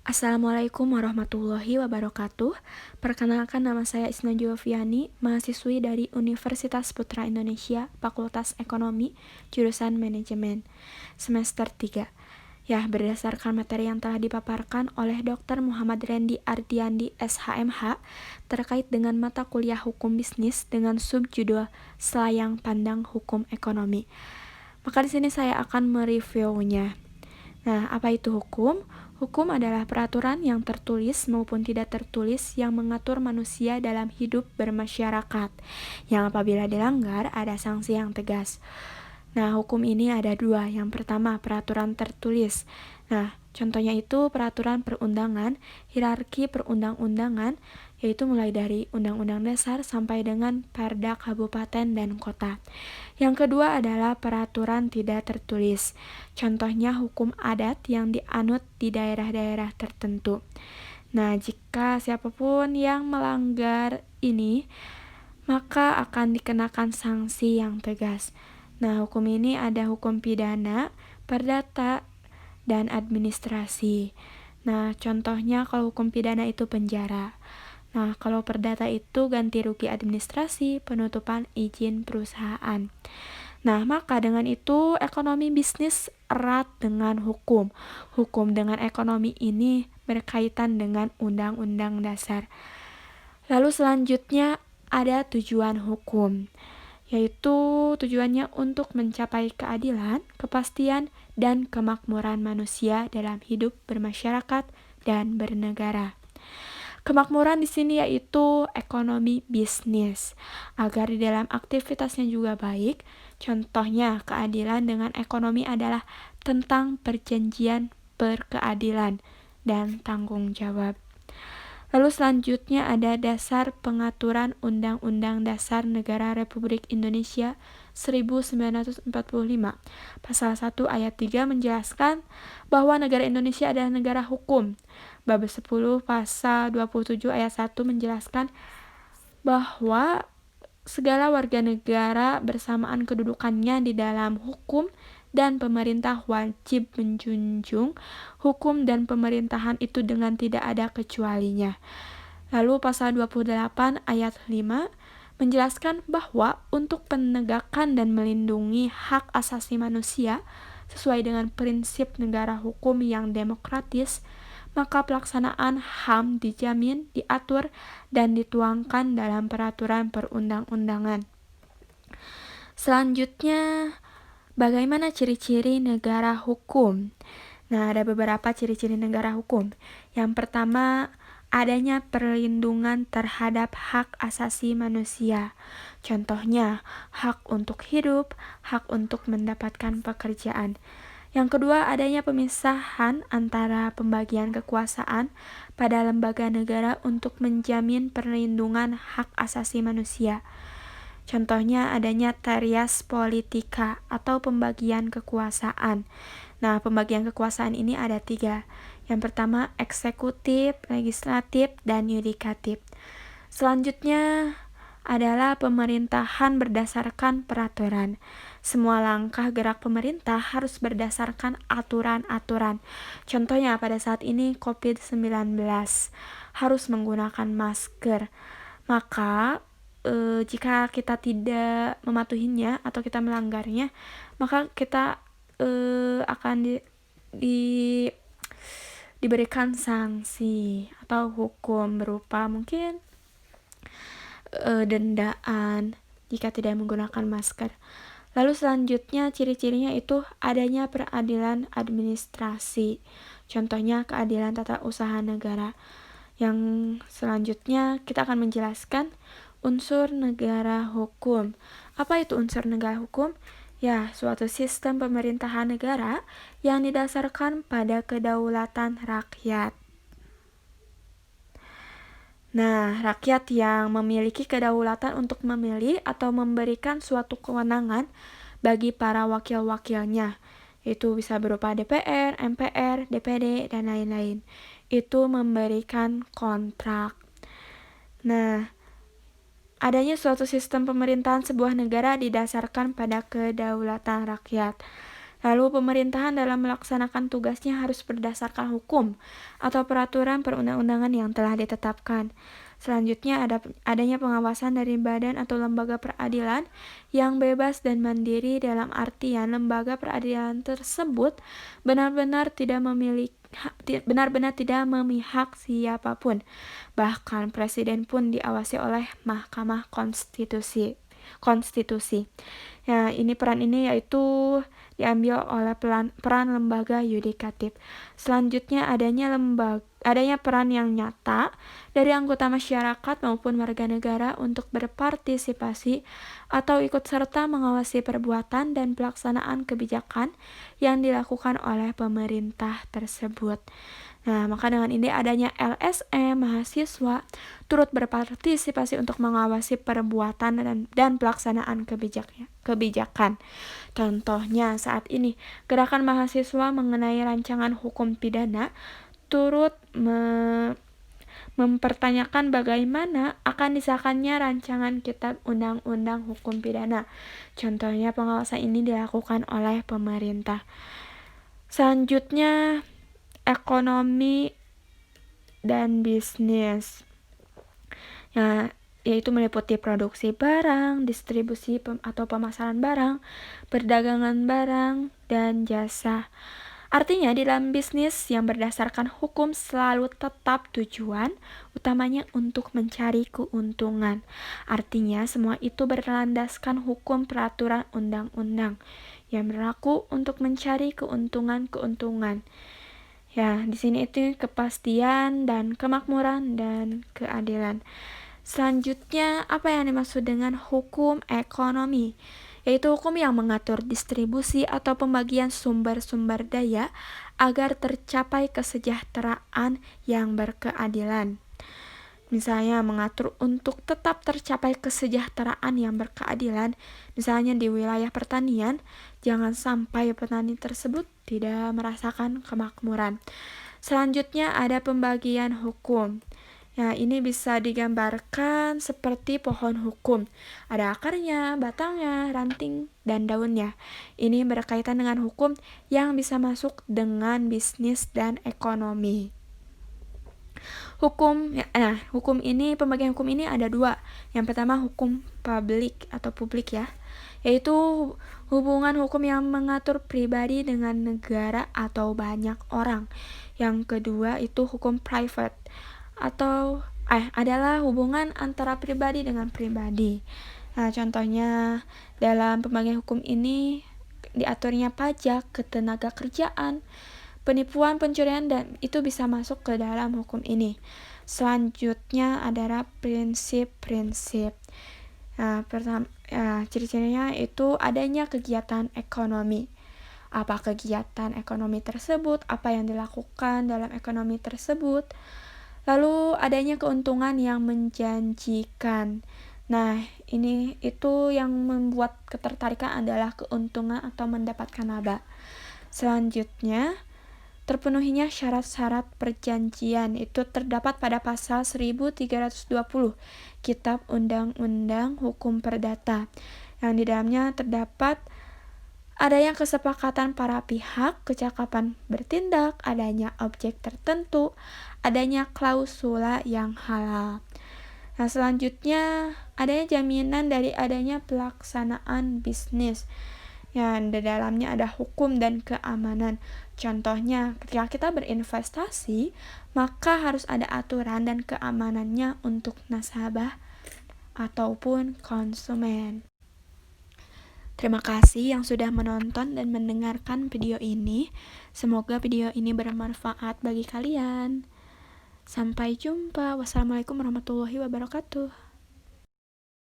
Assalamualaikum warahmatullahi wabarakatuh. Perkenalkan, nama saya Isna Joviani, mahasiswi dari Universitas Putra Indonesia, Fakultas Ekonomi, jurusan Manajemen, semester 3. Ya, berdasarkan materi yang telah dipaparkan oleh Dr. Muhammad Rendi Ardiandi SHMH terkait dengan mata kuliah Hukum Bisnis dengan subjudul Selayang Pandang Hukum Ekonomi. Maka di sini saya akan mereviewnya. Nah, apa itu hukum? Hukum adalah peraturan yang tertulis maupun tidak tertulis yang mengatur manusia dalam hidup bermasyarakat, yang apabila dilanggar ada sanksi yang tegas. Nah, hukum ini ada dua. Yang pertama, peraturan tertulis. Nah, contohnya itu peraturan perundangan, hierarki perundang-undangan, yaitu mulai dari Undang-Undang Dasar sampai dengan Perda Kabupaten dan Kota. Yang kedua adalah peraturan tidak tertulis. Contohnya hukum adat yang dianut di daerah-daerah tertentu. Nah, jika siapapun yang melanggar ini, maka akan dikenakan sanksi yang tegas. Nah, hukum ini ada hukum pidana, perdata, dan administrasi. Nah, contohnya kalau hukum pidana itu penjara. Nah, kalau perdata itu ganti rugi administrasi, penutupan izin perusahaan. Nah, maka dengan itu ekonomi bisnis erat dengan hukum. Hukum dengan ekonomi ini berkaitan dengan Undang-Undang Dasar. Lalu selanjutnya ada tujuan hukum, yaitu tujuannya untuk mencapai keadilan, kepastian, dan kemakmuran manusia dalam hidup bermasyarakat dan bernegara. Kemakmuran di sini yaitu ekonomi bisnis, agar di dalam aktivitasnya juga baik. Contohnya, keadilan dengan ekonomi adalah tentang perjanjian berkeadilan dan tanggung jawab. Lalu selanjutnya ada dasar pengaturan Undang-Undang Dasar Negara Republik Indonesia 1945. Pasal 1 ayat 3 menjelaskan bahwa negara Indonesia adalah negara hukum. Bab 10 pasal 27 ayat 1 menjelaskan bahwa segala warga negara bersamaan kedudukannya di dalam hukum dan pemerintah wajib menjunjung hukum dan pemerintahan itu dengan tidak ada kecualinya. Lalu pasal 28 ayat 5 menjelaskan bahwa untuk penegakan dan melindungi hak asasi manusia sesuai dengan prinsip negara hukum yang demokratis, maka pelaksanaan HAM dijamin, diatur, dan dituangkan dalam peraturan perundang-undangan. Selanjutnya, bagaimana ciri-ciri negara hukum? Nah, ada beberapa ciri-ciri negara hukum. Yang pertama, adanya perlindungan terhadap hak asasi manusia. Contohnya, hak untuk hidup, hak untuk mendapatkan pekerjaan. Yang kedua, adanya pemisahan antara pembagian kekuasaan pada lembaga negara untuk menjamin perlindungan hak asasi manusia. Contohnya adanya trias politika atau pembagian kekuasaan. Nah, pembagian kekuasaan ini ada 3. Yang pertama, eksekutif, legislatif, dan yudikatif. Selanjutnya adalah pemerintahan berdasarkan peraturan. Semua langkah gerak pemerintah harus berdasarkan aturan-aturan. Contohnya pada saat ini COVID-19 harus menggunakan masker. Maka jika kita tidak mematuhinya atau kita melanggarnya, maka kita akan diberikan sanksi atau hukum berupa mungkin dendaan jika tidak menggunakan masker. Lalu selanjutnya ciri-cirinya itu adanya peradilan administrasi. Contohnya keadilan tata usaha negara. Yang selanjutnya kita akan menjelaskan unsur negara hukum. Apa itu unsur negara hukum? Ya, suatu sistem pemerintahan negara yang didasarkan pada kedaulatan rakyat. Nah, rakyat yang memiliki kedaulatan untuk memilih atau memberikan suatu kewenangan bagi para wakil-wakilnya. Itu bisa berupa DPR, MPR, DPD, dan lain-lain. Itu memberikan kontrak. Nah, adanya suatu sistem pemerintahan sebuah negara didasarkan pada kedaulatan rakyat. Lalu pemerintahan dalam melaksanakan tugasnya harus berdasarkan hukum atau peraturan perundang-undangan yang telah ditetapkan. Selanjutnya adanya pengawasan dari badan atau lembaga peradilan yang bebas dan mandiri, dalam artian lembaga peradilan tersebut benar-benar tidak memihak siapapun. Bahkan presiden pun diawasi oleh Mahkamah Konstitusi. Ya, peran ini yaitu diambil oleh peran lembaga yudikatif. Selanjutnya adanya peran yang nyata dari anggota masyarakat maupun warga negara untuk berpartisipasi atau ikut serta mengawasi perbuatan dan pelaksanaan kebijakan yang dilakukan oleh pemerintah tersebut. Nah, maka dengan ini adanya LSM, mahasiswa turut berpartisipasi untuk mengawasi perbuatan dan pelaksanaan kebijakan. Contohnya saat ini, gerakan mahasiswa mengenai rancangan hukum pidana turut mempertanyakan bagaimana akan disahkannya rancangan kitab undang-undang hukum pidana. Contohnya pengawasan ini dilakukan oleh pemerintah. Selanjutnya, ekonomi dan bisnis. Ya, yaitu meliputi produksi barang, distribusi atau pemasaran barang, perdagangan barang, dan jasa. Artinya di dalam bisnis yang berdasarkan hukum selalu tetap tujuan utamanya untuk mencari keuntungan. Artinya semua itu berlandaskan hukum peraturan undang-undang yang berlaku untuk mencari keuntungan. Ya, di sini itu kepastian dan kemakmuran dan keadilan. Selanjutnya, apa yang dimaksud dengan hukum ekonomi? Yaitu hukum yang mengatur distribusi atau pembagian sumber-sumber daya agar tercapai kesejahteraan yang berkeadilan. Misalnya mengatur untuk tetap tercapai kesejahteraan yang berkeadilan, misalnya di wilayah pertanian, jangan sampai petani tersebut tidak merasakan kemakmuran. Selanjutnya ada pembagian hukum. Nah, ini bisa digambarkan seperti pohon hukum. Ada akarnya, batangnya, ranting, dan daunnya. Ini berkaitan dengan hukum yang bisa masuk dengan bisnis dan ekonomi. Pembagian hukum ini ada dua. Yang pertama hukum publik ya, yaitu hubungan hukum yang mengatur pribadi dengan negara atau banyak orang. Yang kedua itu hukum private adalah hubungan antara pribadi dengan pribadi. Nah, contohnya dalam pembagian hukum ini diaturnya pajak, ketenaga kerjaan, penipuan, pencurian, dan itu bisa masuk ke dalam hukum ini. Selanjutnya adalah prinsip-prinsip. Nah, ciri-cirinya itu adanya kegiatan ekonomi. Apa kegiatan ekonomi tersebut? Apa yang dilakukan dalam ekonomi tersebut? Lalu adanya keuntungan yang menjanjikan. Nah, itu yang membuat ketertarikan adalah keuntungan atau mendapatkan laba. Selanjutnya, terpenuhinya syarat-syarat perjanjian itu terdapat pada pasal 1320 Kitab Undang-Undang Hukum Perdata, yang di dalamnya terdapat adanya kesepakatan para pihak, kecakapan bertindak, adanya objek tertentu, adanya klausula yang halal. Nah, selanjutnya adanya jaminan dari adanya pelaksanaan bisnis. Yang di dalamnya ada hukum dan keamanan. Contohnya, ketika kita berinvestasi, maka harus ada aturan dan keamanannya untuk nasabah ataupun konsumen. Terima kasih yang sudah menonton dan mendengarkan video ini. Semoga video ini bermanfaat bagi kalian. Sampai jumpa. Wassalamualaikum warahmatullahi wabarakatuh.